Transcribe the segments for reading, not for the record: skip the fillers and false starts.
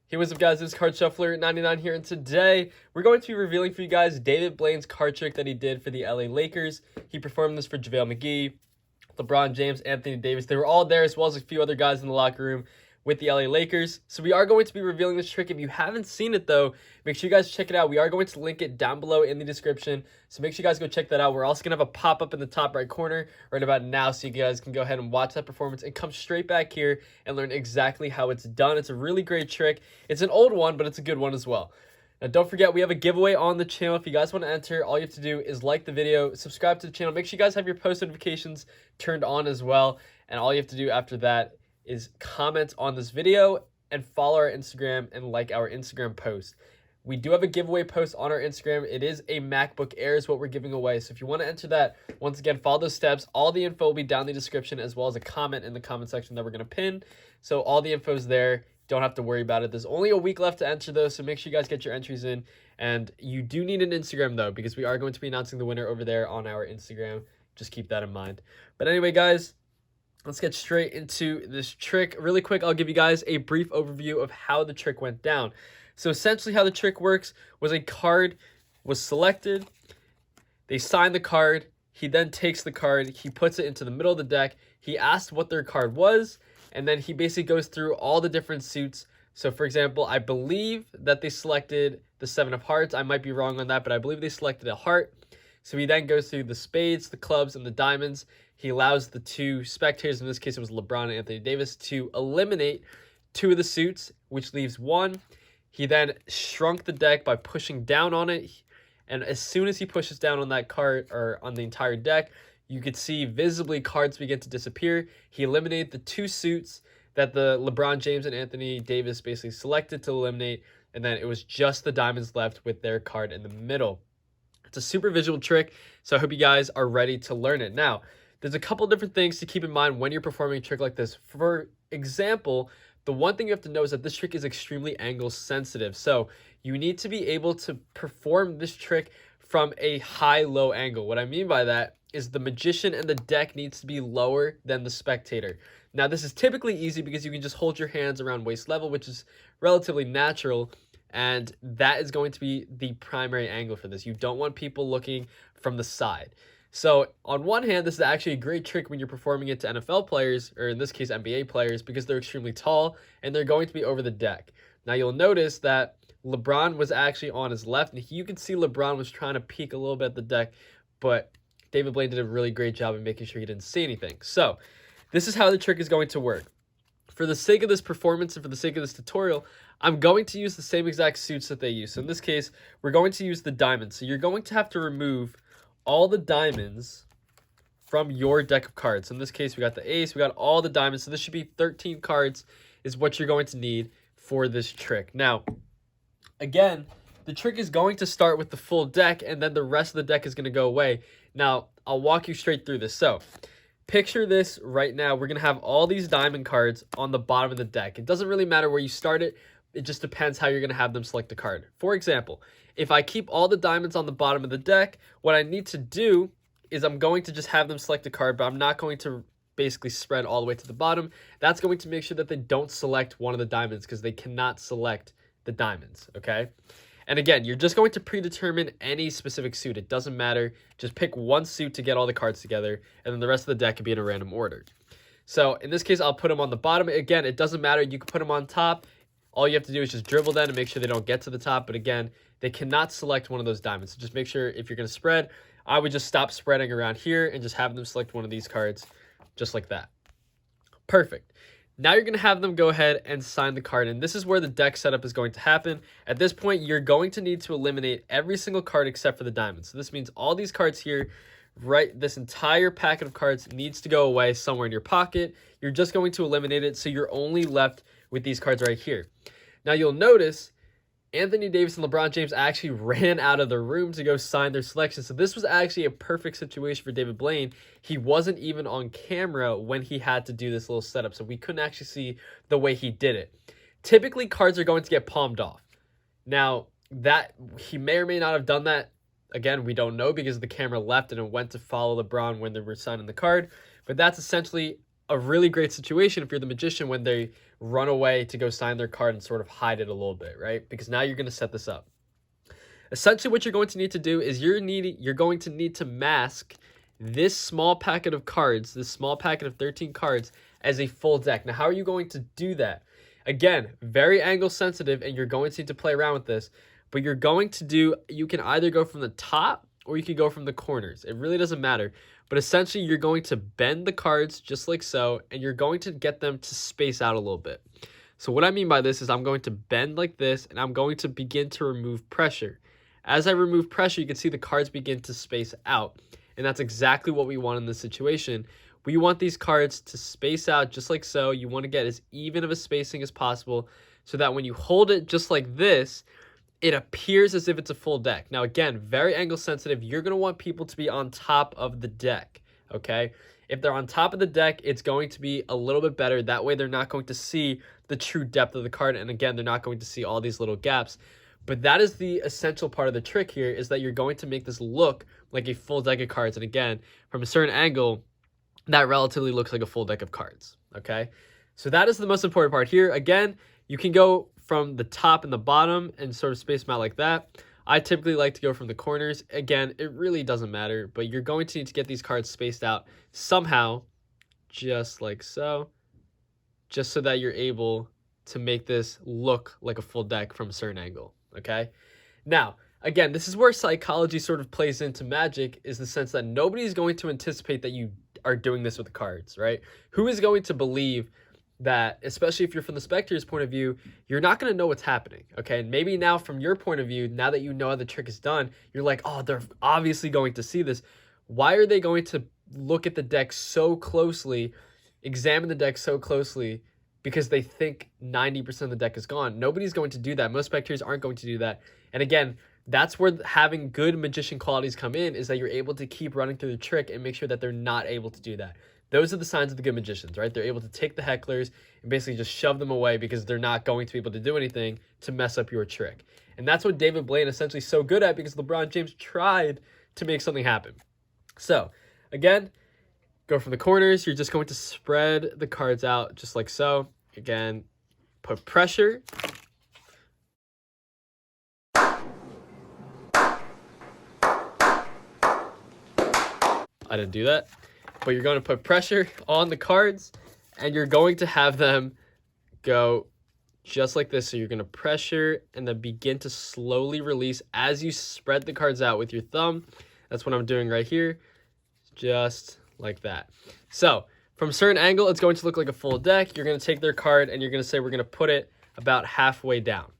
Hey, what's up, guys? This is Card Shuffler 99 here, and today we're going to be revealing for you guys David Blaine's card trick that he did for the LA Lakers. He performed this for JaVale McGee, LeBron James, Anthony Davis. They were all there, as well as a few other guys in the locker room with the LA Lakers. So we are going to be revealing this trick. If you haven't seen it, though, make sure you guys check it out. We are going to link it down below in the description, so make sure you guys go check that out. We're also going to have a pop-up in the top right corner right about now, so you guys can go ahead and watch that performance and come straight back here and learn exactly how it's done. It's a really great trick. It's an old one, but it's a good one as well. Now, don't forget, we have a giveaway on the channel. If you guys want to enter, all you have to do is like the video, subscribe to the channel. Make sure you guys have your post notifications turned on as well. And all you have to do after that is comment on this video and follow our Instagram and like our Instagram post. We do have a giveaway post on our Instagram. It is a MacBook Air is what we're giving away. So if you want to enter that, once again, follow those steps. All the info will be down in the description, as well as a comment in the comment section that we're going to pin. So all the info is there. Don't have to worry about it. There's only a week left to enter, though, so make sure you guys get your entries in. And you do need an Instagram, though, because we are going to be announcing the winner over there on our Instagram. Just keep that in mind. But anyway, guys, let's get straight into this trick. Really quick, I'll give you guys a brief overview of how the trick went down. So essentially how the trick works was a card was selected. They signed the card. He then takes the card. He puts it into the middle of the deck. He asked what their card was. And then he basically goes through all the different suits. So, for example, I believe that they selected the 7 of hearts. I might be wrong on that, but I believe they selected a heart. So he then goes through the spades, the clubs, and the diamonds. He allows the two spectators, in this case it was LeBron and Anthony Davis, to eliminate 2 of the suits, which leaves 1. He then shrunk the deck by pushing down on it. And as soon as he pushes down on that card, or on the entire deck, you could see visibly cards begin to disappear. He eliminated the 2 suits that the LeBron James and Anthony Davis basically selected to eliminate, and then it was just the diamonds left with their card in the middle. It's a super visual trick, so I hope you guys are ready to learn it. Now, there's a couple different things to keep in mind when you're performing a trick like this. For example, the one thing you have to know is that this trick is extremely angle sensitive. So you need to be able to perform this trick from a high-low angle. What I mean by that is the magician and the deck needs to be lower than the spectator. Now, this is typically easy because you can just hold your hands around waist level, which is relatively natural, and that is going to be the primary angle for this. You don't want people looking from the side. So on one hand, this is actually a great trick when you're performing it to NFL players, or in this case, NBA players, because they're extremely tall and they're going to be over the deck. Now, you'll notice that LeBron was actually on his left, and you can see LeBron was trying to peek a little bit at the deck, but David Blaine did a really great job of making sure he didn't see anything. So this is how the trick is going to work. For the sake of this performance and for the sake of this tutorial, I'm going to use the same exact suits that they use. So in this case, we're going to use the diamonds. So you're going to have to remove all the diamonds from your deck of cards. So in this case, we got the ace, we got all the diamonds. So this should be 13 cards is what you're going to need for this trick. Now, again, the trick is going to start with the full deck, and then the rest of the deck is going to go away. Now, I'll walk you straight through this. So, picture this right now. We're going to have all these diamond cards on the bottom of the deck. It doesn't really matter where you start it. It just depends how you're going to have them select a card. For example, if I keep all the diamonds on the bottom of the deck, what I need to do is I'm going to just have them select a card, but I'm not going to basically spread all the way to the bottom. That's going to make sure that they don't select one of the diamonds because they cannot select the diamonds, okay? And again, you're just going to predetermine any specific suit. It doesn't matter. Just pick one suit to get all the cards together, and then the rest of the deck can be in a random order. So in this case, I'll put them on the bottom. Again, it doesn't matter. You can put them on top. All you have to do is just dribble them and make sure they don't get to the top. But again, they cannot select one of those diamonds. So just make sure if you're going to spread, I would just stop spreading around here and just have them select one of these cards just like that. Perfect. Now you're going to have them go ahead and sign the card, and this is where the deck setup is going to happen. At this point, you're going to need to eliminate every single card except for the diamonds. So this means all these cards here, right, this entire packet of cards needs to go away somewhere in your pocket. You're just going to eliminate it, so you're only left with these cards right here. Now you'll notice Anthony Davis and LeBron James actually ran out of the room to go sign their selection. So this was actually a perfect situation for David Blaine. He wasn't even on camera when he had to do this little setup, so we couldn't actually see the way he did it. Typically, cards are going to get palmed off. Now, that he may or may not have done that. Again, we don't know because the camera left and it went to follow LeBron when they were signing the card. But that's essentially a really great situation if you're the magician when they run away to go sign their card and sort of hide it a little bit, right? Because now you're going to set this up. Essentially, what you're going to need to do is you're going to need to mask this small packet of cards, this small packet of 13 cards, as a full deck. Now, how are you going to do that? Again, very angle sensitive, and you're going to need to play around with this. But you can either go from the top or you can go from the corners. It really doesn't matter. But essentially, you're going to bend the cards just like so, and you're going to get them to space out a little bit. So what I mean by this is I'm going to bend like this, and I'm going to begin to remove pressure. As I remove pressure, you can see the cards begin to space out. And that's exactly what we want in this situation. We want these cards to space out just like so. You want to get as even of a spacing as possible so that when you hold it just like this, it appears as if it's a full deck. Now, again, very angle sensitive. You're going to want people to be on top of the deck, okay? If they're on top of the deck, it's going to be a little bit better. That way, they're not going to see the true depth of the card. And again, they're not going to see all these little gaps. But that is the essential part of the trick here, is that you're going to make this look like a full deck of cards. And again, from a certain angle, that relatively looks like a full deck of cards, okay? So that is the most important part here. Again, you can go from the top and the bottom and sort of space them out like that. I typically like to go from the corners. Again, it really doesn't matter, but you're going to need to get these cards spaced out somehow, just like so, just so that you're able to make this look like a full deck from a certain angle, okay? Now, again, this is where psychology sort of plays into Magic, is the sense that nobody's going to anticipate that you are doing this with the cards, right? Who is going to believe that, especially if you're from the spectator's point of view, you're not going to know what's happening, okay? And maybe now from your point of view, now that you know how the trick is done, you're like, oh, they're obviously going to see this. Why are they going to look at the deck so closely, examine the deck so closely, because they think 90% of the deck is gone? Nobody's going to do that. Most spectators aren't going to do that. And again, that's where having good magician qualities come in, is that you're able to keep running through the trick and make sure that they're not able to do that. Those are the signs of the good magicians, right? They're able to take the hecklers and basically just shove them away because they're not going to be able to do anything to mess up your trick. And that's what David Blaine essentially is so good at, because LeBron James tried to make something happen. So, again, go from the corners. You're just going to spread the cards out just like so. Again, put pressure. I didn't do that. But you're going to put pressure on the cards, and you're going to have them go just like this. So you're going to pressure and then begin to slowly release as you spread the cards out with your thumb. That's what I'm doing right here, just like that. So from a certain angle, it's going to look like a full deck. You're going to take their card and you're going to say, we're going to put it about halfway down.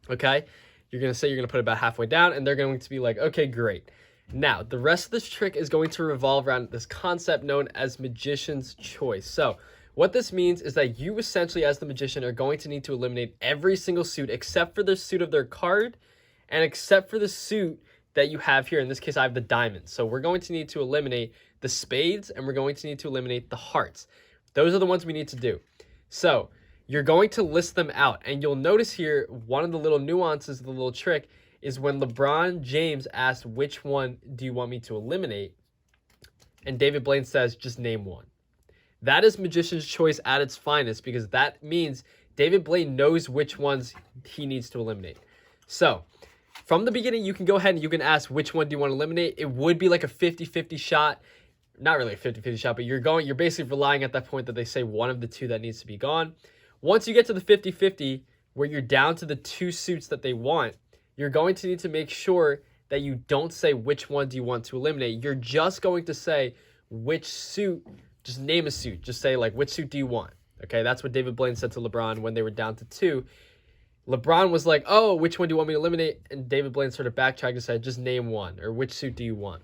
Okay? You're going to say you're going to put it about halfway down, and they're going to be like, okay, great. Now, the rest of this trick is going to revolve around this concept known as magician's choice. So what this means is that you essentially, as the magician, are going to need to eliminate every single suit except for the suit of their card and except for the suit that you have here. In this case, I have the diamonds. So we're going to need to eliminate the spades, and we're going to need to eliminate the hearts. Those are the ones we need to do. So you're going to list them out, and you'll notice here one of the little nuances of the little trick is when LeBron James asked, which one do you want me to eliminate? And David Blaine says, just name one. That is magician's choice at its finest, because that means David Blaine knows which ones he needs to eliminate. So from the beginning, you can go ahead and you can ask, which one do you want to eliminate? It would be like a 50-50 shot. Not really a 50-50 shot, but you're basically relying at that point that they say one of the two that needs to be gone. Once you get to the 50-50, where you're down to the two suits that they want, you're going to need to make sure that you don't say which one do you want to eliminate. You're just going to say which suit, just name a suit. Just say, like, which suit do you want? Okay, that's what David Blaine said to LeBron when they were down to 2. LeBron was like, oh, which one do you want me to eliminate? And David Blaine sort of backtracked and said, just name one, or which suit do you want?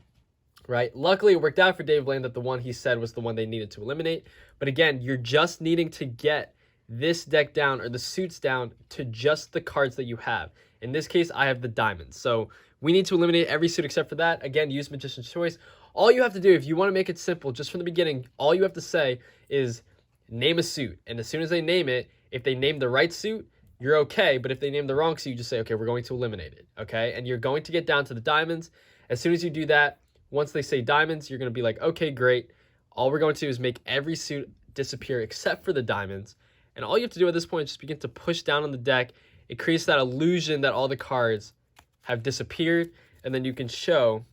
Right? Luckily, it worked out for David Blaine that the one he said was the one they needed to eliminate. But again, you're just needing to get this deck down, or the suits down, to just the cards that you have. In this case, I have the diamonds. So we need to eliminate every suit except for that. Again, use magician's choice. All you have to do, if you want to make it simple, just from the beginning, all you have to say is name a suit. And as soon as they name it, if they name the right suit, you're okay. But if they name the wrong suit, you just say, okay, we're going to eliminate it. Okay? And you're going to get down to the diamonds. As soon as you do that, once they say diamonds, you're going to be like, okay, great. All we're going to do is make every suit disappear except for the diamonds. And all you have to do at this point is just begin to push down on the deck. It creates that illusion that all the cards have disappeared. And then you can show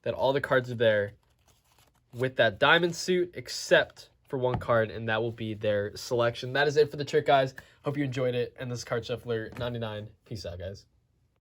that all the cards are there with that diamond suit, except for one card, and that will be their selection. That is it for the trick, guys. Hope you enjoyed it. And this is Card Shuffler 99. Peace out, guys.